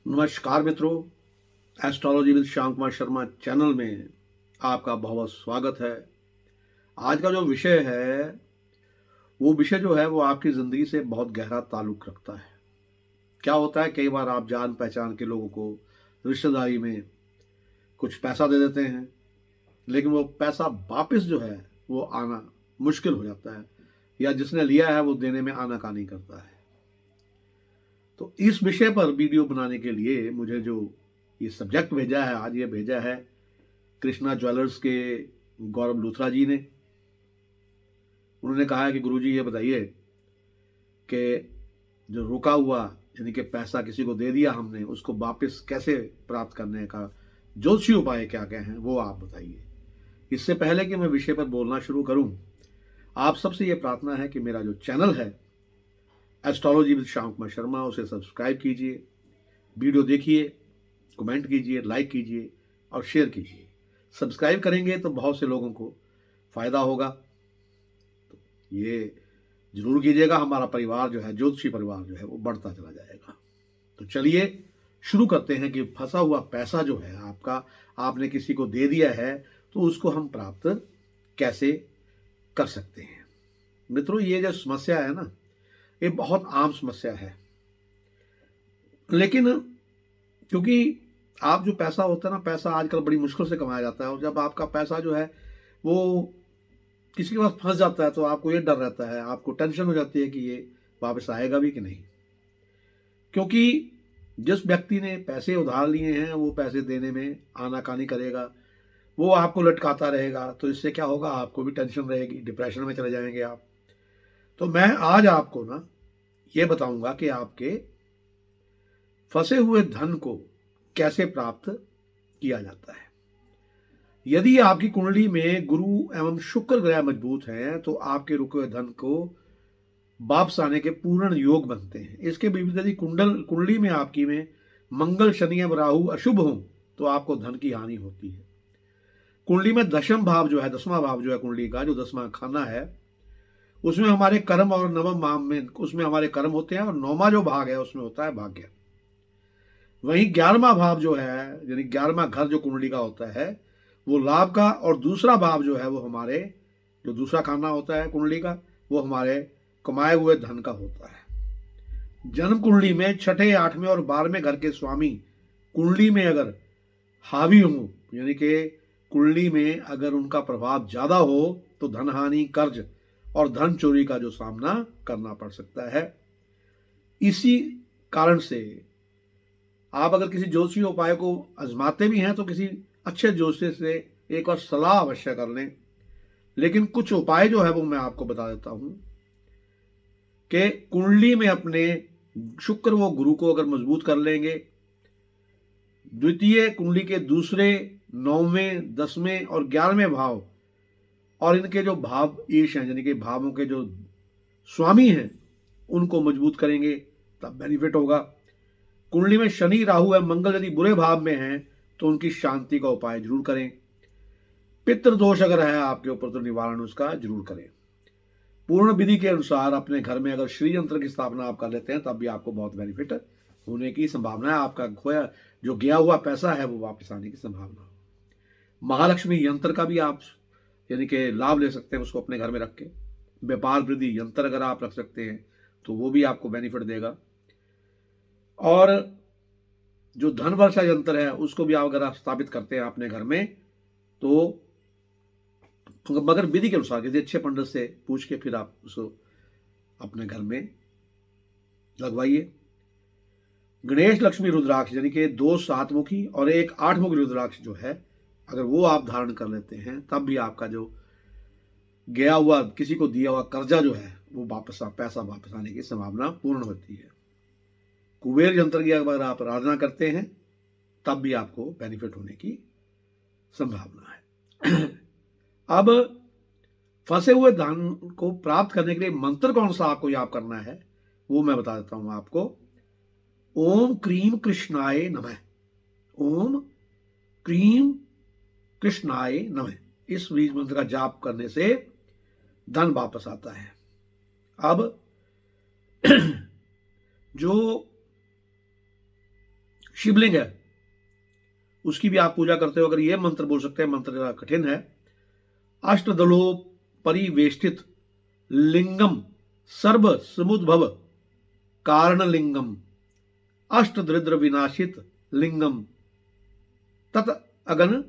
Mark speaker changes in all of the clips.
Speaker 1: नमस्कार मित्रों, astrology with Shyam Kumar Sharma channel में आपका बहुत बहुत स्वागत है। आज का जो विषय है वो विषय जो है वो आपकी ज़िंदगी से बहुत गहरा ताल्लुक़ रखता है। क्या होता है, कई बार आप जान पहचान के लोगों को रिश्तेदारी में कुछ पैसा दे देते हैं, लेकिन वो पैसा वापस जो है वो आना मुश्किल हो जाता है, या जिसने लिया है वो देने में आनाकानी करता है। तो इस विषय पर वीडियो बनाने के लिए मुझे जो ये सब्जेक्ट भेजा है, आज ये भेजा है कृष्णा ज्वेलर्स के गौरव लूथरा जी ने। उन्होंने कहा है कि गुरुजी ये बताइए कि जो रुका हुआ यानी कि पैसा किसी को दे दिया हमने, उसको वापस कैसे प्राप्त करने का ज्योतिषी उपाय क्या क्या हैं वो आप बताइए। इससे पहले कि मैं विषय पर बोलना शुरू करूं, आप सबसे ये प्रार्थना है कि मेरा जो चैनल है एस्ट्रोलॉजी विद श्याम कुमार शर्मा, उसे सब्सक्राइब कीजिए, वीडियो देखिए, कमेंट कीजिए, लाइक कीजिए और शेयर कीजिए। सब्सक्राइब करेंगे तो बहुत से लोगों को फ़ायदा होगा, तो ये ज़रूर कीजिएगा। हमारा परिवार जो है, ज्योतिषी परिवार जो है, वो बढ़ता चला जाएगा। तो चलिए शुरू करते हैं कि फंसा हुआ पैसा जो है आपका, आपने किसी को दे दिया है, तो उसको हम प्राप्त कैसे कर सकते हैं। मित्रों, ये जो समस्या है ना, ये बहुत आम समस्या है, लेकिन क्योंकि आप जो पैसा होता है ना, पैसा आजकल बड़ी मुश्किल से कमाया जाता है, और जब आपका पैसा जो है वो किसी के पास फंस जाता है तो आपको ये डर रहता है, आपको टेंशन हो जाती है कि ये वापस आएगा भी कि नहीं। क्योंकि जिस व्यक्ति ने पैसे उधार लिए हैं वो पैसे देने में आनाकानी करेगा, वो आपको लटकाता रहेगा, तो इससे क्या होगा, आपको भी टेंशन रहेगी, डिप्रेशन में चले जाएंगे आप। तो मैं आज आपको ना ये बताऊंगा कि आपके फंसे हुए धन को कैसे प्राप्त किया जाता है। यदि आपकी कुंडली में गुरु एवं शुक्र ग्रह मजबूत हैं तो आपके रुके हुए धन को वापस आने के पूर्ण योग बनते हैं। इसके विपरीत यदि कुंडली में आपकी में मंगल, शनि एवं राहु अशुभ हों तो आपको धन की हानि होती है। कुंडली में दशम भाव जो है, 10वां भाव जो है कुंडली का, जो 10वां खाना है, उसमें हमारे कर्म, और नवम भाव में उसमें हमारे कर्म होते हैं, और 9वां जो भाग है उसमें होता है भाग्य। वहीं 11वां भाव जो है, यानी 11वां घर जो कुंडली का होता है, वो लाभ का, और दूसरा भाव जो है वो हमारे जो दूसरा खाना होता है कुंडली का, वो हमारे कमाए हुए धन का होता है। जन्म कुंडली में 6ठे, 8वें और 12वें घर के स्वामी कुंडली में अगर हावी हों, यानी कि कुंडली में अगर उनका प्रभाव ज्यादा हो, तो धन हानि, कर्ज और धन चोरी का जो सामना करना पड़ सकता है। इसी कारण से आप अगर किसी ज्योतिषी उपाय को आजमाते भी हैं तो किसी अच्छे ज्योतिषी से एक बार सलाह अवश्य कर लें। लेकिन कुछ उपाय जो है वो मैं आपको बता देता हूं कि कुंडली में अपने शुक्र व गुरु को अगर मजबूत कर लेंगे, द्वितीय कुंडली के दूसरे, 9वें, 10वें और 11वें भाव, और इनके जो भाव ईश हैं, यानी कि भावों के जो स्वामी हैं, उनको मजबूत करेंगे तब बेनिफिट होगा। कुंडली में शनि, राहु एवं मंगल यदि बुरे भाव में हैं तो उनकी शांति का उपाय जरूर करें। पितृ दोष अगर है आपके ऊपर तो निवारण उसका जरूर करें। पूर्ण विधि के अनुसार अपने घर में अगर श्री यंत्र की स्थापना आप कर लेते हैं तब भी आपको बहुत बेनिफिट होने की संभावना है। आपका खोया जो गया हुआ पैसा है वो वापस आने की संभावना हो। महालक्ष्मी यंत्र का भी आप यानी कि लाभ ले सकते हैं, उसको अपने घर में रख के। व्यापार वृद्धि यंत्र अगर आप रख सकते हैं तो वो भी आपको बेनिफिट देगा। और जो धन वर्षा यंत्र है उसको भी आप अगर स्थापित करते हैं अपने घर में, तो मगर विधि के अनुसार किसी अच्छे पंडित से पूछ के फिर आप उसको अपने घर में लगवाइए। गणेश लक्ष्मी रुद्राक्ष यानी कि 2 7मुखी और 1 8मुखी रुद्राक्ष जो है, अगर वो आप धारण कर लेते हैं तब भी आपका जो गया हुआ, किसी को दिया हुआ कर्जा जो है वो पैसा वापस आने की संभावना पूर्ण होती है। कुबेर यंत्र की अगर आप आराधना करते हैं तब भी आपको बेनिफिट होने की संभावना है। अब फंसे हुए धन को प्राप्त करने के लिए मंत्र कौन सा आपको याद करना है वो मैं बता देता हूं आपको। ओम क्रीम कृष्णाय नमः, ओम क्रीम कृष्णाय नमः, इस बीज मंत्र का जाप करने से धन वापस आता है। अब जो शिवलिंग है उसकी भी आप पूजा करते हो। अगर ये मंत्र बोल सकते हैं, मंत्र जरा कठिन है। अष्टदलो परिवेष्टित लिंगम सर्व समुद्भव कारणलिंगम अष्टदरिद्र विनाशित लिंगम तत् अगन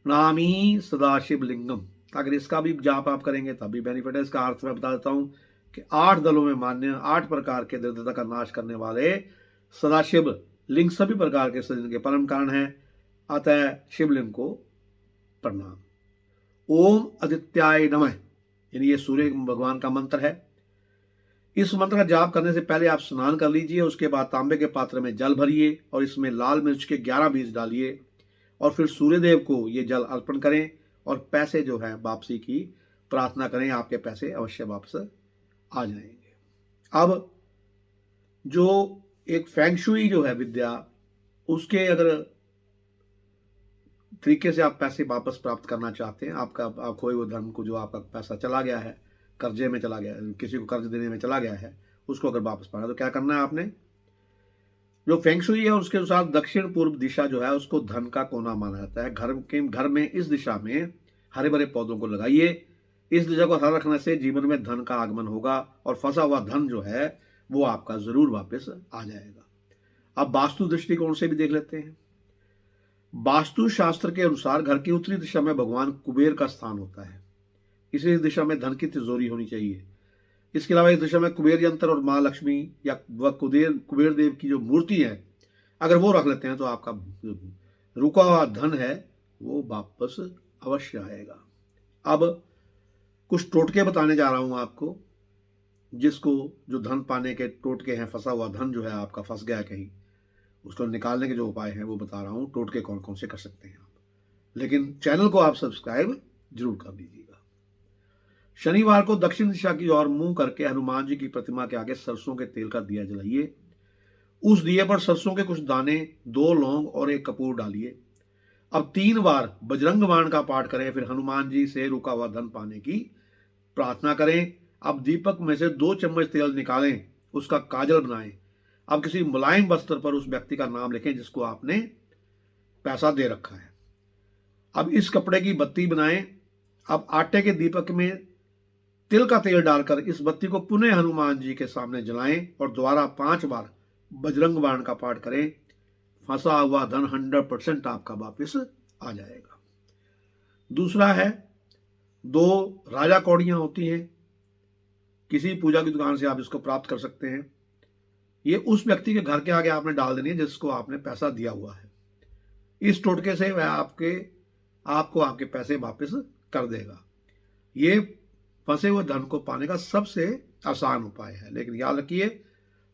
Speaker 1: नामी सदाशिव लिंगम। अगर इसका भी जाप आप करेंगे तब भी बेनिफिट है। इसका अर्थ मैं बता देता हूं कि 8 दलों में मान्य 8 प्रकार के दरिद्रता का नाश करने वाले सदाशिव लिंग सभी प्रकार के सृजन के परम कारण है। अतः शिवलिंग को प्रणाम। ओम आदित्याय नमः, यानी ये सूर्य भगवान का मंत्र है। इस मंत्र का जाप करने से पहले आप स्नान कर लीजिए। उसके बाद तांबे के पात्र में जल भरिए और इसमें लाल मिर्च के 11 बीज डालिए और फिर सूर्यदेव को ये जल अर्पण करें और पैसे जो है वापसी की प्रार्थना करें। आपके पैसे अवश्य वापस आ जाएंगे। अब जो एक फेंगशुई जो है विद्या, उसके अगर तरीके से आप पैसे वापस प्राप्त करना चाहते हैं, आप खोए हुए धन को, जो आपका पैसा चला गया है, कर्जे में चला गया, किसी को कर्ज देने में चला गया है, उसको अगर वापस पाना तो क्या करना है आपने, जो फेंगशुई है उसके अनुसार दक्षिण पूर्व दिशा जो है उसको धन का कोना माना जाता है। घर में इस दिशा में हरे भरे पौधों को लगाइए। इस दिशा को हरा रखने से जीवन में धन का आगमन होगा और फंसा हुआ धन जो है वो आपका जरूर वापस आ जाएगा। अब वास्तु दृष्टिकोण से भी देख लेते हैं। वास्तु शास्त्र के अनुसार घर की उत्तरी दिशा में भगवान कुबेर का स्थान होता है, इसी दिशा में धन की तिजोरी होनी चाहिए। इसके अलावा इस दिशा में कुबेर यंत्र और माँ लक्ष्मी या कुबेर देव की जो मूर्ति है, अगर वो रख लेते हैं तो आपका रुका हुआ धन है वो वापस अवश्य आएगा। अब कुछ टोटके बताने जा रहा हूं आपको, जिसको जो धन पाने के टोटके हैं, फंसा हुआ धन जो है आपका फंस गया कहीं, उसको निकालने के जो उपाय हैं वो बता रहा हूं। टोटके कौन कौन से कर सकते हैं आप, लेकिन चैनल को आप सब्सक्राइब जरूर कर दीजिएगा। शनिवार को दक्षिण दिशा की ओर मुंह करके हनुमान जी की प्रतिमा के आगे सरसों के तेल का दिया जलाइए। उस दिए पर सरसों के कुछ दाने, 2 लौंग और 1 कपूर डालिए। अब 3 बार बजरंग बाण का पाठ करें, फिर हनुमान जी से रुका हुआ धन पाने की प्रार्थना करें। अब दीपक में से 2 चम्मच तेल निकालें, उसका काजल बनाएं। अब किसी मुलायम वस्त्र पर उस व्यक्ति का नाम लिखें जिसको आपने पैसा दे रखा है। अब इस कपड़े की बत्ती बनाएं। अब आटे के दीपक में तिल का तेल डालकर इस बत्ती को पुनः हनुमान जी के सामने जलाएं और दोबारा 5 बार बजरंग बाण का पाठ करें। फंसा हुआ धन 100% आपका वापस आ जाएगा। दूसरा है, 2 राजा कौड़ियां होती हैं, किसी पूजा की दुकान से आप इसको प्राप्त कर सकते हैं। ये उस व्यक्ति के घर के आगे आपने डाल देनी है जिसको आपने पैसा दिया हुआ है। इस टोटके से वह आपको आपके पैसे वापस कर देगा। ये फंसे हुए धन को पाने का सबसे आसान उपाय है। लेकिन याद रखिए,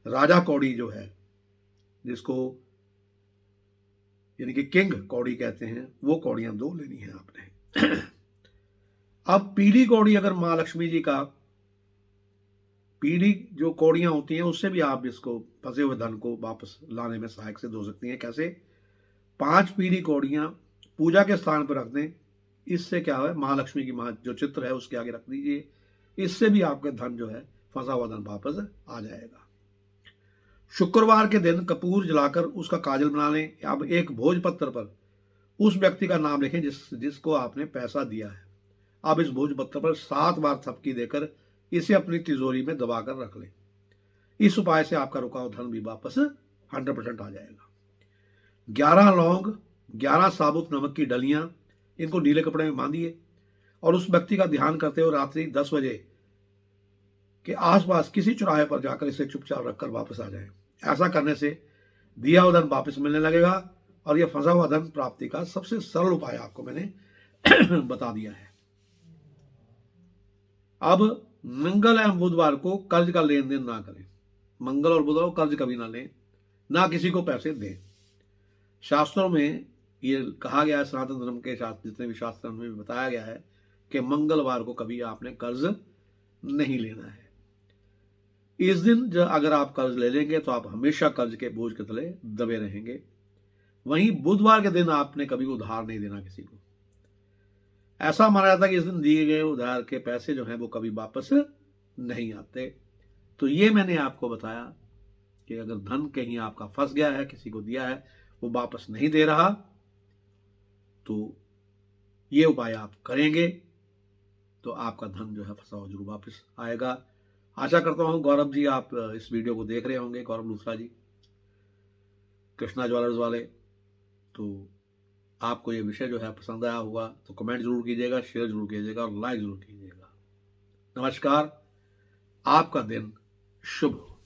Speaker 1: राजा कौड़ी जो है, जिसको यानी कि किंग कौड़ी कहते हैं, वो कौड़ियां 2 लेनी है आपने। अब पीली कौड़ी, अगर माँ लक्ष्मी जी का पीली जो कौड़ियां होती हैं उससे भी आप इसको फंसे हुए धन को वापस लाने में सहायक सिद्ध हो सकती हैं। कैसे? 5 पीली कौड़ियां पूजा के स्थान पर रख दें। इससे क्या है, महालक्ष्मी की जो चित्र है उसके आगे रख दीजिए। इससे भी आपके धन जो है, फंसा हुआ धन वापस आ जाएगा। शुक्रवार के दिन कपूर जलाकर उसका काजल बना लें। अब एक भोजपत्र पर उस व्यक्ति का नाम लिखें जिसको आपने पैसा दिया है। अब इस भोजपत्र पर 7 बार थपकी देकर इसे अपनी तिजोरी में दबाकर रख लें। इस उपाय से आपका रुका हुआ धन भी वापस 100% आ जाएगा। 11 लौंग, 11 साबुत नमक की डलियां, इनको नीले कपड़े में बांधिए और उस व्यक्ति का ध्यान करते हुए रात्रि 10 बजे के आसपास किसी चौराहे पर जाकर इसे चुपचाप रखकर वापस आ जाएं। ऐसा करने से दिया हुआ धन वापस मिलने लगेगा और यह फंसा हुआ धन प्राप्ति का सबसे सरल उपाय आपको मैंने बता दिया है। अब मंगल एवं बुधवार को कर्ज का लेन देन ना करें। मंगल और बुधवार को कर्ज कभी ना लें, ना किसी को पैसे दें। शास्त्रों में ये कहा गया है, सनातन धर्म के शास्त्र जितने भी शास्त्र में बताया गया है कि मंगलवार को कभी आपने कर्ज नहीं लेना है। इस दिन अगर आप कर्ज ले लेंगे तो आप हमेशा कर्ज के बोझ के तले दबे रहेंगे। वहीं बुधवार के दिन आपने कभी उधार नहीं देना किसी को। ऐसा माना जाता है कि इस दिन दिए गए उधार के पैसे जो हैं वो कभी वापस नहीं आते। तो ये मैंने आपको बताया कि अगर धन कहीं आपका फंस गया है, किसी को दिया है, वो वापस नहीं दे रहा, तो ये उपाय आप करेंगे तो आपका धन जो है फंसा हुआ जरूर वापस आएगा। आशा करता हूँ गौरव जी आप इस वीडियो को देख रहे होंगे, गौरव लूथरा जी, कृष्णा ज्वेलर्स वाले। तो आपको ये विषय जो है पसंद आया होगा तो कमेंट जरूर कीजिएगा, शेयर जरूर कीजिएगा और लाइक जरूर कीजिएगा। नमस्कार, आपका दिन शुभ हो।